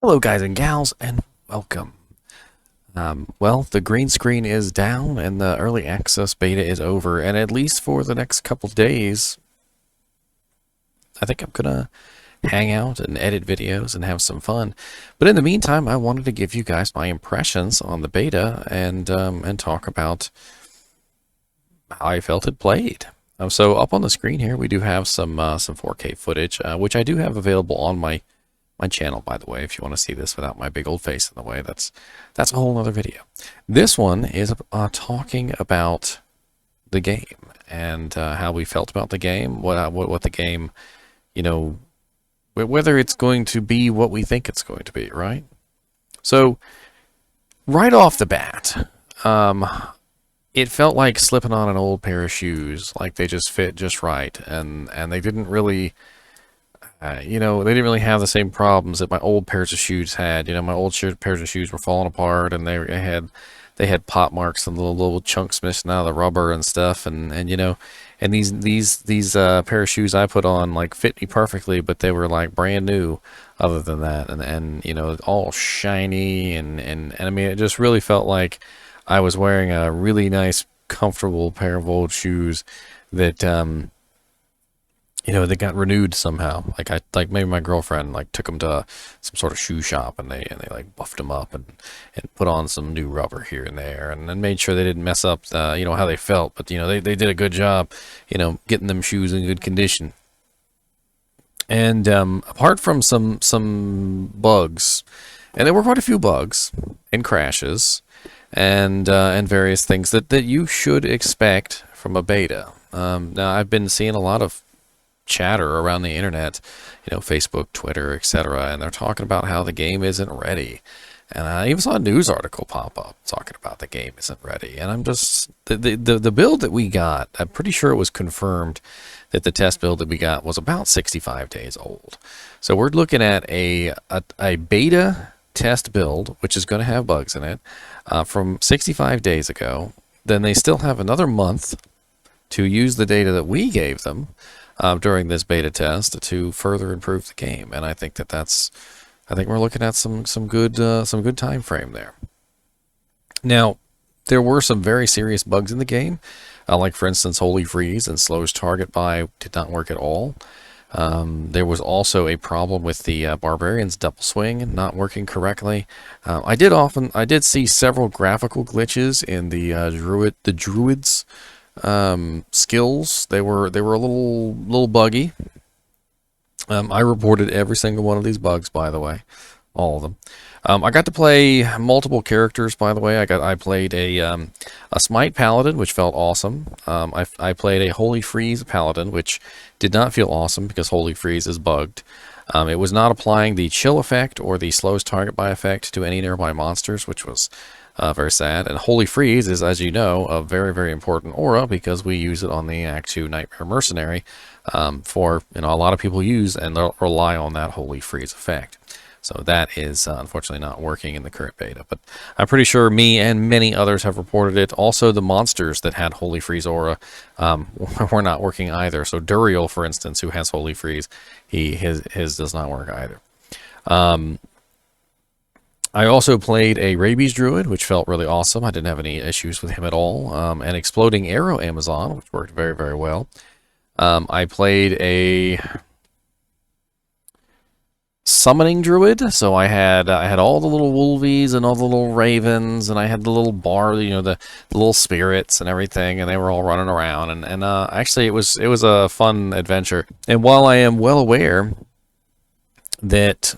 Hello guys and gals, and welcome. Well, the green screen is down and the early access beta is over, and at least for the next couple days, I think I'm gonna hang out and edit videos and have some fun. But in the meantime, I wanted to give you guys my impressions on the beta and talk about how I felt it played. So up on the screen here, we do have some 4K footage, which I do have available on my channel, by the way. If you want to see this without my big old face in the way, that's a whole other video. This one is talking about the game and how we felt about the game, what the game, you know, whether it's going to be what we think it's going to be, right? So right off the bat, it felt like slipping on an old pair of shoes, like they just fit just right, and they didn't really. They didn't really have the same problems that my old pairs of shoes had. My old pairs of shoes were falling apart, and they had pop marks and little chunks missing out of the rubber and stuff. And these pair of shoes I put on like fit me perfectly, but they were like brand new. Other than that, and all shiny and I mean, it just really felt like I was wearing a really nice, comfortable pair of old shoes that they got renewed somehow. Like maybe my girlfriend like took them to some sort of shoe shop and they like buffed them up and put on some new rubber here and there and then made sure they didn't mess up how they felt. But they did a good job, getting them shoes in good condition. And apart from some bugs, and there were quite a few bugs and crashes and various things that you should expect from a beta. Now I've been seeing a lot of chatter around the internet, Facebook, Twitter, etc., and they're talking about how the game isn't ready. And I even saw a news article pop up talking about the game isn't ready. And I'm just the build that we got, I'm pretty sure it was confirmed that the test build that we got was about 65 days old. So we're looking at a beta test build, which is going to have bugs in it, from 65 days ago. Then they still have another month to use the data that we gave them during this beta test to further improve the game, and I think I think we're looking at some good time frame there. Now, there were some very serious bugs in the game, like for instance, Holy Freeze and Slow's Target Buy did not work at all. There was also a problem with the Barbarian's Double Swing not working correctly. I did see several graphical glitches in the Druid's skills. They were a little buggy. I reported every single one of these bugs, by the way, all of them. I got to play multiple characters, by the way. I played a Smite Paladin, which felt awesome. I played a Holy Freeze Paladin, which did not feel awesome because Holy Freeze is bugged. It was not applying the chill effect or the slowest target by effect to any nearby monsters, which was very sad. And Holy Freeze is, as you know, a very, very important aura because we use it on the Act 2 Nightmare Mercenary for, a lot of people use and they'll rely on that Holy Freeze effect. So that is unfortunately not working in the current beta, but I'm pretty sure me and many others have reported it. Also, the monsters that had Holy Freeze aura were not working either. So Duriel, for instance, who has Holy Freeze, his does not work either. I also played a Rabies Druid, which felt really awesome. I didn't have any issues with him at all. An Exploding Arrow Amazon, which worked very, very well. I played a Summoning Druid, so I had all the little wolvies and all the little ravens, and I had the little bar, the little spirits and everything, and they were all running around. And actually, it was a fun adventure. And while I am well aware that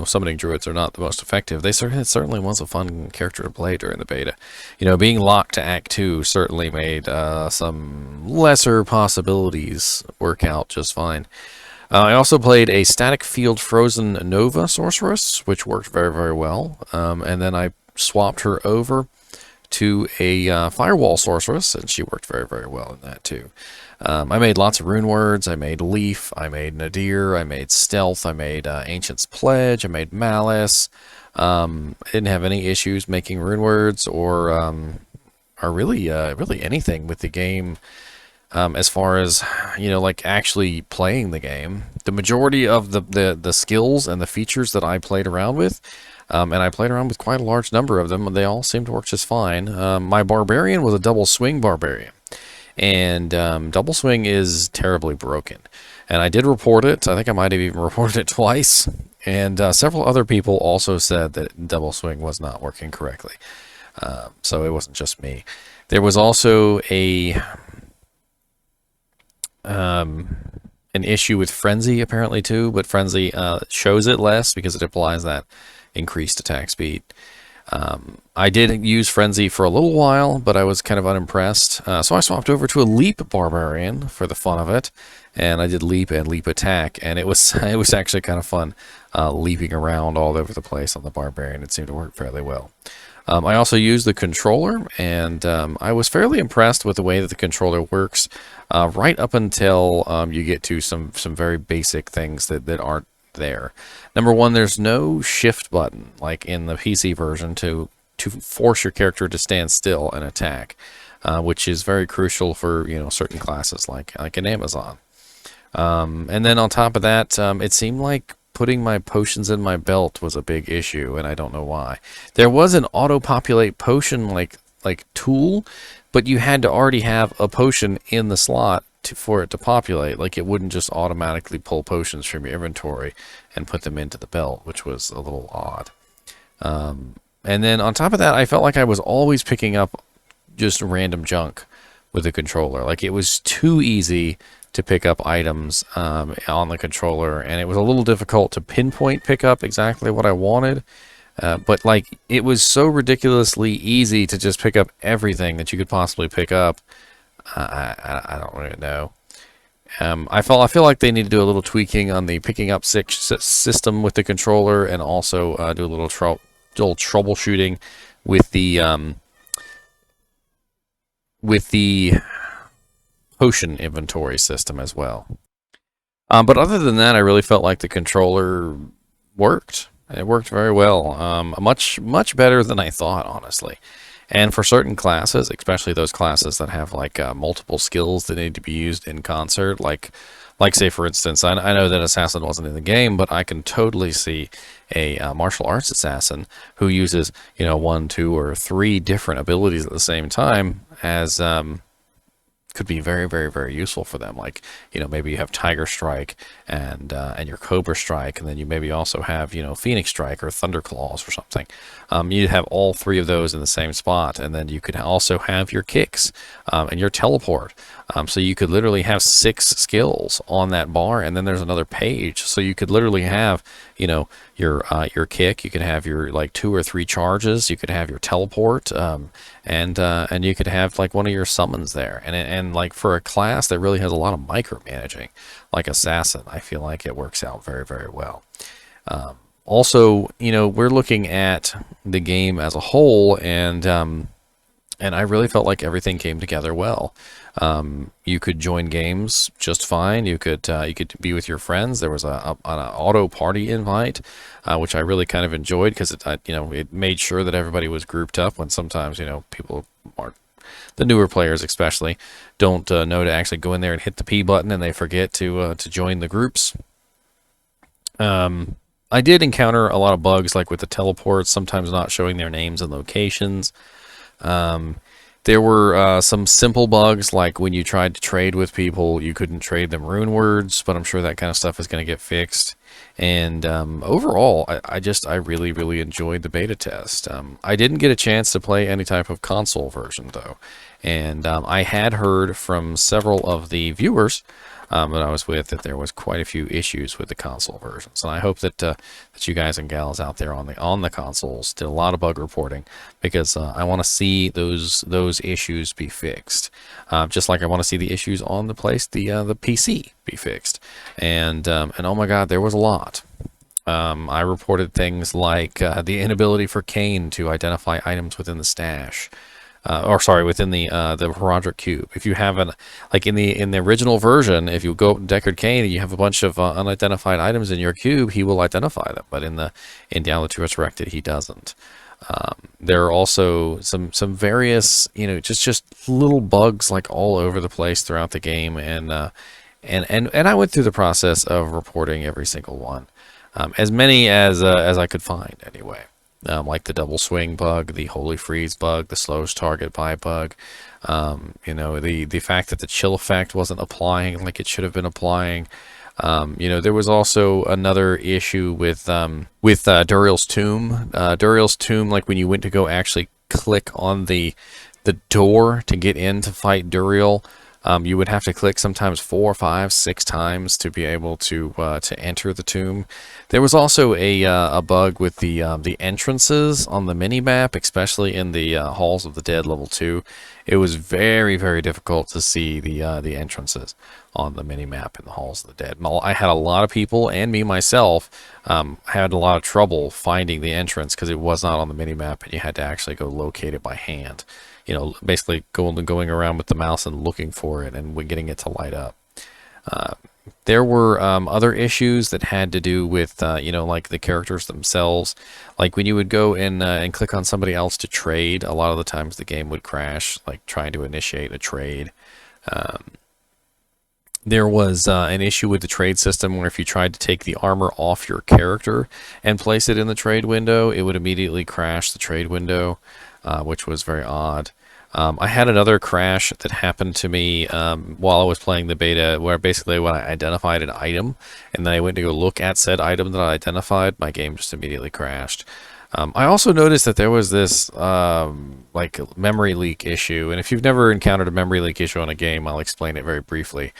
summoning druids are not the most effective, it certainly was a fun character to play during the beta. Being locked to Act 2 certainly made some lesser possibilities work out just fine. I also played a Static Field Frozen Nova Sorceress, which worked very, very well. And then I swapped her over to a Firewall Sorceress, and she worked very, very well in that too. I made lots of rune words. I made Leaf. I made Nadir. I made Stealth. I made Ancient's Pledge. I made Malice. I didn't have any issues making rune words or really anything with the game as far as, like actually playing the game. The majority of the skills and the features that I played around with, and I played around with quite a large number of them, they all seemed to work just fine. My barbarian was a double swing barbarian, and double swing is terribly broken. And I did report it. I think I might have even reported it twice. And several other people also said that double swing was not working correctly. So it wasn't just me. There was also an issue with frenzy apparently too, but frenzy shows it less because it applies that increased attack speed. I did use frenzy for a little while, but I was kind of unimpressed. So I swapped over to a leap barbarian for the fun of it, and I did leap and leap attack, and it was actually kind of fun leaping around all over the place on the barbarian. It seemed to work fairly well. I also used the controller, and I was fairly impressed with the way that the controller works, right up until you get to some very basic things that aren't there. Number one, there's no shift button like in the PC version to force your character to stand still and attack, which is very crucial for certain classes like in Amazon. And then on top of that, it seemed like putting my potions in my belt was a big issue, and I don't know why. There was an auto-populate potion like tool, but you had to already have a potion in the slot for it to populate. Like, it wouldn't just automatically pull potions from your inventory and put them into the belt, which was a little odd. And then on top of that, I felt like I was always picking up just random junk with the controller. Like, it was too easy to pick up items on the controller, and it was a little difficult to pinpoint pick up exactly what I wanted. But like, it was so ridiculously easy to just pick up everything that you could possibly pick up. I don't really know. I feel like they need to do a little tweaking on the picking up system with the controller, and also do a little troubleshooting with the potion inventory system as well. But other than that, I really felt like the controller worked. It worked very well, much better than I thought, honestly. And for certain classes, especially those classes that have like multiple skills that need to be used in concert, like say for instance, I know that assassin wasn't in the game, but I can totally see a martial arts assassin who uses 1, 2, or 3 different abilities at the same time as could be very, very, very useful for them. Like, maybe you have Tiger Strike and your Cobra Strike, and then you maybe also have, Phoenix Strike or Thunder Claws or something. You'd have all 3 of those in the same spot, and then you could also have your kicks and your teleport. So you could literally have 6 skills on that bar, and then there's another page. So you could literally have, your kick. You could have your like 2 or 3 charges. You could have your teleport, and you could have like one of your summons there. And like for a class that really has a lot of micromanaging, like assassin, I feel like it works out very, very well. Also, we're looking at the game as a whole, and I really felt like everything came together well. You could join games just fine. You could be with your friends. There was an auto party invite, which I really kind of enjoyed, because it made sure that everybody was grouped up, when sometimes people aren't, the newer players especially, don't know to actually go in there and hit the P button, and they forget to join the groups. I did encounter a lot of bugs, like with the teleports, sometimes not showing their names and locations. There were some simple bugs, like when you tried to trade with people, you couldn't trade them rune words, but I'm sure that kind of stuff is going to get fixed. And overall, I really, really enjoyed the beta test. I didn't get a chance to play any type of console version, though. And I had heard from several of the viewers that I was with that there was quite a few issues with the console versions, and I hope that you guys and gals out there on the consoles did a lot of bug reporting, because I want to see those issues be fixed, just like I want to see the issues on the PC be fixed, and oh my God, there was a lot. I reported things like the inability for Kane to identify items within the stash. Within the Herondric cube. If you have in the original version, if you go up Deckard Cain and you have a bunch of unidentified items in your cube, he will identify them. But in Diablo II Resurrected, he doesn't. There are also some various, you know, just little bugs like all over the place throughout the game, and I went through the process of reporting every single one, as many as I could find anyway. Like the double swing bug, the holy freeze bug, the slows target buy bug. You know, the fact that the chill effect wasn't applying like it should have been applying. You know, there was also another issue with Duriel's Tomb. Duriel's Tomb, like when you went to go actually click on the door to get in to fight Duriel, you would have to click sometimes 4, 5, 6 times to be able to enter the tomb. There was also a bug with the entrances on the mini map, especially in the Halls of the Dead level 2. It was very, very difficult to see the entrances on the mini map in the Halls of the Dead. I had a lot of people, and me myself, had a lot of trouble finding the entrance because it was not on the mini map, and you had to actually go locate it by hand. You know, basically going around with the mouse and looking for it and getting it to light up. There were other issues that had to do with, you know, like the characters themselves. Like when you would go in and click on somebody else to trade, a lot of the times the game would crash, like trying to initiate a trade. There was an issue with the trade system where if you tried to take the armor off your character and place it in the trade window, it would immediately crash the trade window, which was very odd. I had another crash that happened to me while I was playing the beta, where basically when I identified an item and then I went to go look at said item that I identified, my game just immediately crashed. I also noticed that there was this like memory leak issue, and if you've never encountered a memory leak issue on a game, I'll explain it very briefly.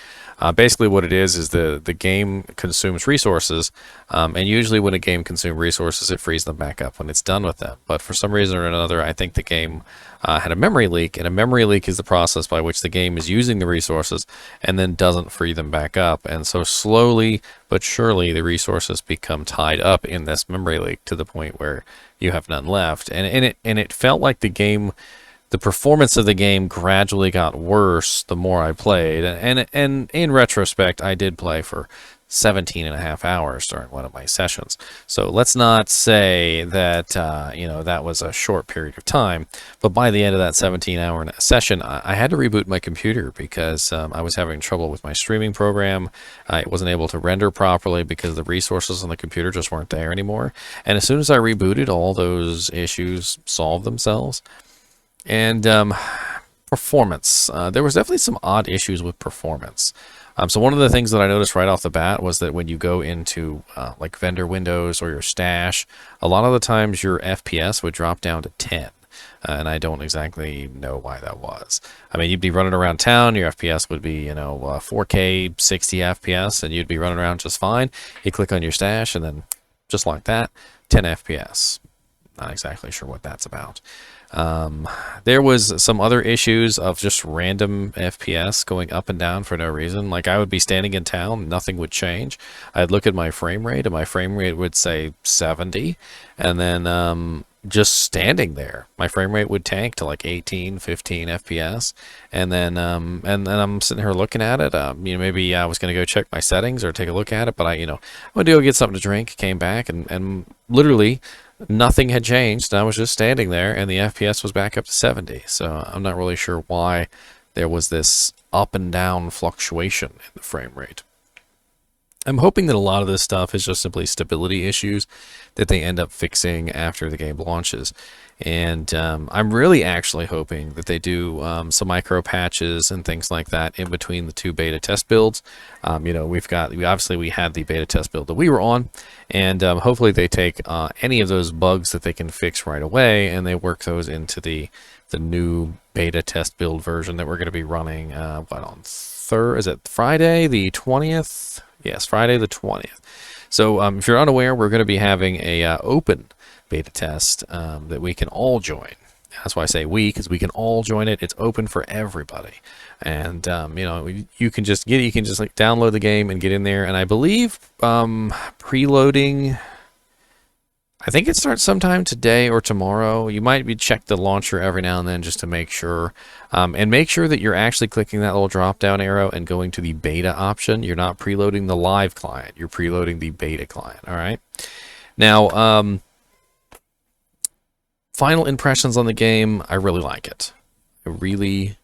Basically what it is the game consumes resources, and usually when a game consumes resources, it frees them back up when it's done with them. But for some reason or another, I think the game had a memory leak, and a memory leak is the process by which the game is using the resources and then doesn't free them back up. And so slowly but surely the resources become tied up in this memory leak to the point where you have none left. And it felt like the game, the performance of the game gradually got worse the more I played. And in retrospect, I did play for 17.5 hours during one of my sessions. So let's not say that, you know, that was a short period of time. But by the end of that 17-hour session, I had to reboot my computer because I was having trouble with my streaming program. I wasn't able to render properly because the resources on the computer just weren't there anymore. And as soon as I rebooted, all those issues solved themselves. And performance. There was definitely some odd issues with performance. So one of the things that I noticed right off the bat was that when you go into like vendor windows or your stash, a lot of the times your FPS would drop down to 10. And I don't exactly know why that was. I mean, you'd be running around town, your FPS would be, you know, 4K 60 FPS, and you'd be running around just fine. You click on your stash, and then just like that, 10 FPS. Not exactly sure what that's about. There was some other issues of just random FPS going up and down for no reason. Like I would be standing in town, nothing would change. I'd look at my frame rate, and my frame rate would say 70, and then just standing there, my frame rate would tank to like 18, 15 FPS, and then I'm sitting here looking at it. You know, maybe I was going to go check my settings or take a look at it, but I went to go get something to drink, came back, and literally nothing had changed. I was just standing there, and the FPS was back up to 70. So I'm not really sure why there was this up and down fluctuation in the frame rate. I'm hoping that a lot of this stuff is just simply stability issues that they end up fixing after the game launches. And I'm really actually hoping that they do some micro patches and things like that in between the two beta test builds. You know, we had the beta test build that we were on, and hopefully they take any of those bugs that they can fix right away and they work those into the new beta test build version that we're going to be running is it Friday the 20th? Yes, Friday the 20th. So if you're unaware, we're going to be having a open beta test that we can all join. That's why I say we, because we can all join it. It's open for everybody, and you know, you can just like download the game and get in there. And I believe preloading, I think it starts sometime today or tomorrow. You might check the launcher every now and then just to make sure. And make sure that you're actually clicking that little drop-down arrow and going to the beta option. You're not preloading the live client. You're preloading the beta client, all right? Now, final impressions on the game, I really like it. I really,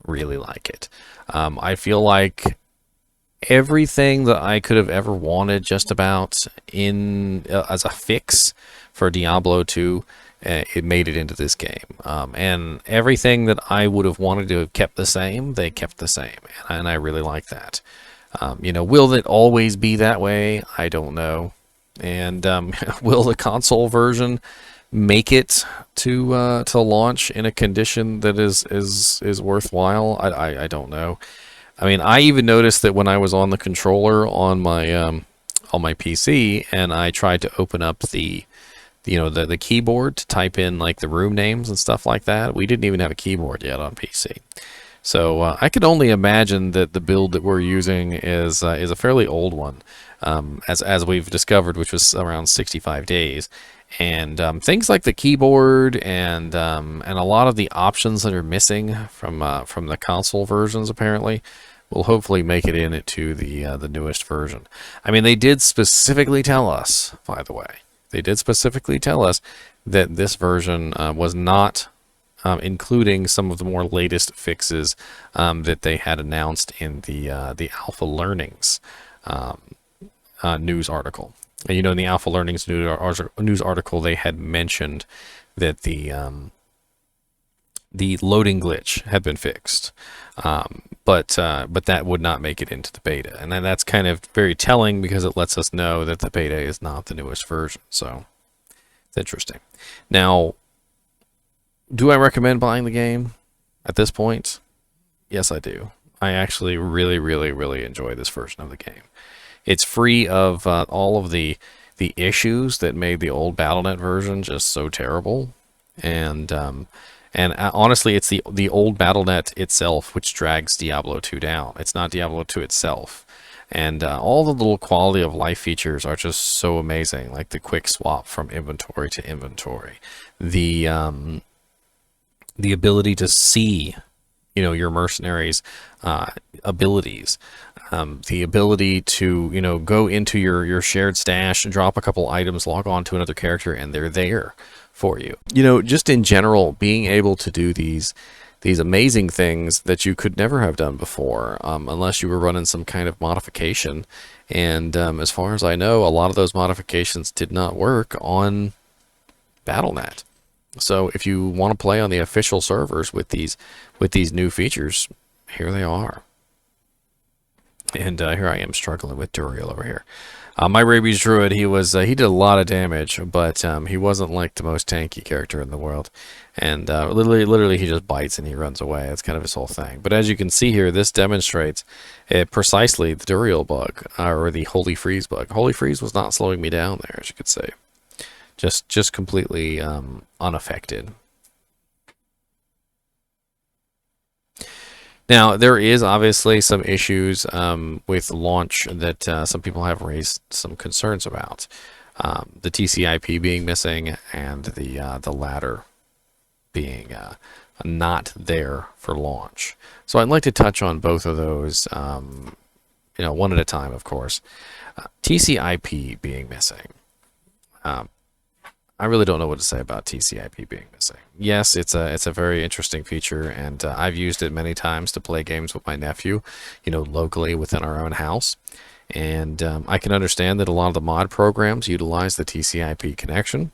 really like it. I feel like everything that I could have ever wanted just about in as a fix for Diablo 2, it made it into this game. And everything that I would have wanted to have kept the same, they kept the same. And I really like that. Will it always be that way? I don't know. And will the console version make it to launch in a condition that is worthwhile? I don't know. I mean, I even noticed that when I was on the controller on my PC and I tried to open up the keyboard to type in like the room names and stuff like that, we didn't even have a keyboard yet on PC. So I could only imagine that the build that we're using is a fairly old one, as we've discovered, which was around 65 days. And things like the keyboard and a lot of the options that are missing from the console versions apparently will hopefully make it into the newest version. I mean, they did specifically tell us, by the way, that this version was not including some of the more latest fixes that they had announced in the Alpha Learnings news article. And, in the Alpha Learnings news article, they had mentioned that the loading glitch had been fixed, but that would not make it into the beta, and then that's kind of very telling because it lets us know that the beta is not the newest version. So it's interesting. Now, do I recommend buying the game at this point? Yes, I do. I actually really, really, really enjoy this version of the game. It's free of all of the issues that made the old Battle.net version just so terrible, and honestly, it's the old Battle.net itself which drags Diablo 2 down. It's not Diablo 2 itself. And all the little quality of life features are just so amazing, like the quick swap from inventory to inventory, the ability to see, your mercenaries' abilities, the ability to, go into your shared stash, drop a couple items, log on to another character, and they're there for you. Just in general, being able to do these amazing things that you could never have done before, unless you were running some kind of modification. And as far as I know, a lot of those modifications did not work on Battle.net. So if you want to play on the official servers with these new features, here they are. And here I am struggling with Duriel over here. My Rabies Druid, he did a lot of damage, but he wasn't like the most tanky character in the world. And literally he just bites and he runs away. That's kind of his whole thing. But as you can see here, this demonstrates precisely the Duriel bug, or the Holy Freeze bug. Holy Freeze was not slowing me down there, as you could say. Just completely unaffected. Now, there is obviously some issues with launch that some people have raised some concerns about. The TCIP being missing and the ladder being not there for launch. So I'd like to touch on both of those, one at a time, of course. TCIP being missing. I really don't know what to say about TCIP being missing. Yes, it's a very interesting feature, and I've used it many times to play games with my nephew, locally within our own house. And I can understand that a lot of the mod programs utilize the TCIP connection,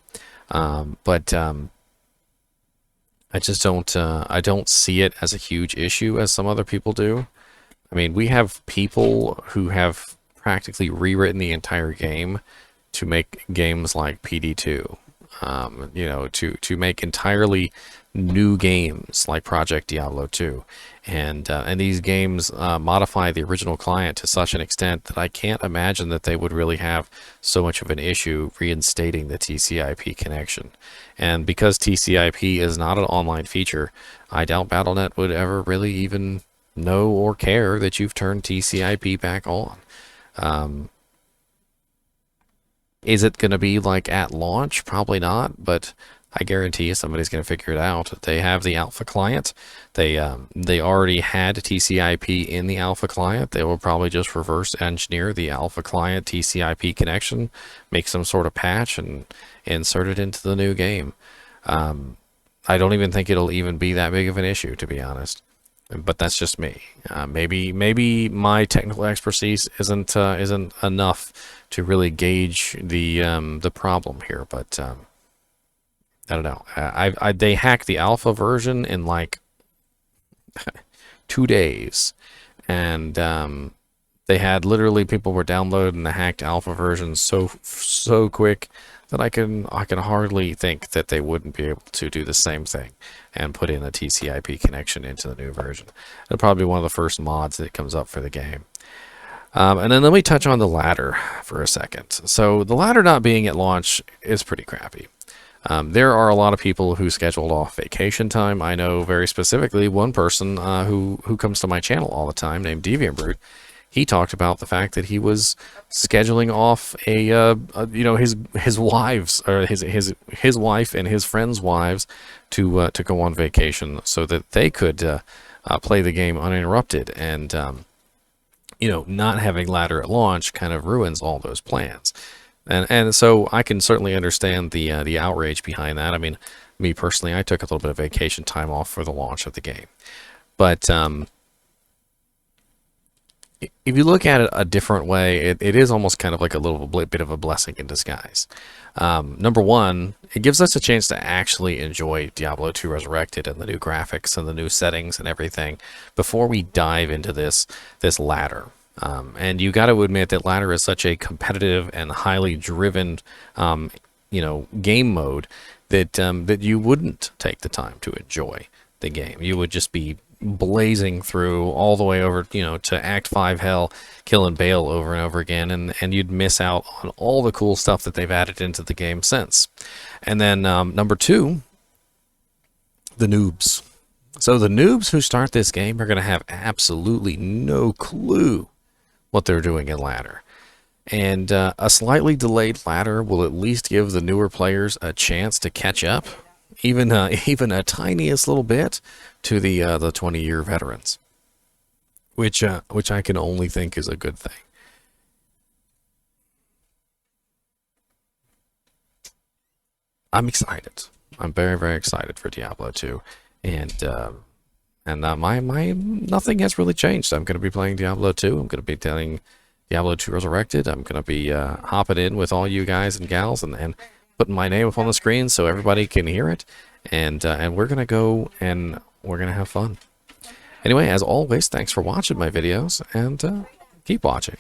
but I just don't see it as a huge issue as some other people do. I mean, we have people who have practically rewritten the entire game to make games like PD2. To make entirely new games like Project Diablo 2, and these games modify the original client to such an extent that I can't imagine that they would really have so much of an issue reinstating the TCIP connection. And because TCIP is not an online feature, I doubt Battle.net would ever really even know or care that you've turned TCIP back on. Is it going to be like at launch? Probably not, but I guarantee you somebody's going to figure it out. They have the alpha client. They already had TCIP in the alpha client. They will probably just reverse engineer the alpha client TCIP connection, make some sort of patch, and insert it into the new game. I don't even think it'll even be that big of an issue, to be honest. But that's just me. Maybe my technical expertise isn't enough to really gauge the problem here. But I don't know. They hacked the alpha version in like 2 days, and they had literally people were downloading the hacked alpha version so quick that I can hardly think that they wouldn't be able to do the same thing and put in a TCP connection into the new version. It'll probably be one of the first mods that comes up for the game. And then let me touch on the ladder for a second. So the ladder not being at launch is pretty crappy. There are a lot of people who scheduled off vacation time. I know very specifically one person who comes to my channel all the time named DeviantBrute. He talked about the fact that he was scheduling off his wives or his wife and his friends' wives to go on vacation so that they could play the game uninterrupted. And not having ladder at launch kind of ruins all those plans. And so I can certainly understand the outrage behind that. I mean, me personally, I took a little bit of vacation time off for the launch of the game, but if you look at it a different way, it is almost kind of like a little bit of a blessing in disguise. Number one, it gives us a chance to actually enjoy Diablo II Resurrected and the new graphics and the new settings and everything before we dive into this ladder. And you got to admit that ladder is such a competitive and highly driven, game mode that you wouldn't take the time to enjoy the game. You would just be blazing through all the way over, to Act 5 hell, killing Bale over and over again, and you'd miss out on all the cool stuff that they've added into the game since. And then number two, the noobs. So the noobs who start this game are going to have absolutely no clue what they're doing in ladder. And a slightly delayed ladder will at least give the newer players a chance to catch up, even a tiniest little bit, to the 20-year veterans, which I can only think is a good thing. I'm excited. I'm very, very excited for Diablo 2, and my nothing has really changed. I'm going to be playing Diablo 2. I'm going to be telling Diablo 2 Resurrected. I'm going to be hopping in with all you guys and gals and putting my name up on the screen so everybody can hear it, and we're going to go and we're going to have fun. Anyway, as always, thanks for watching my videos, and keep watching.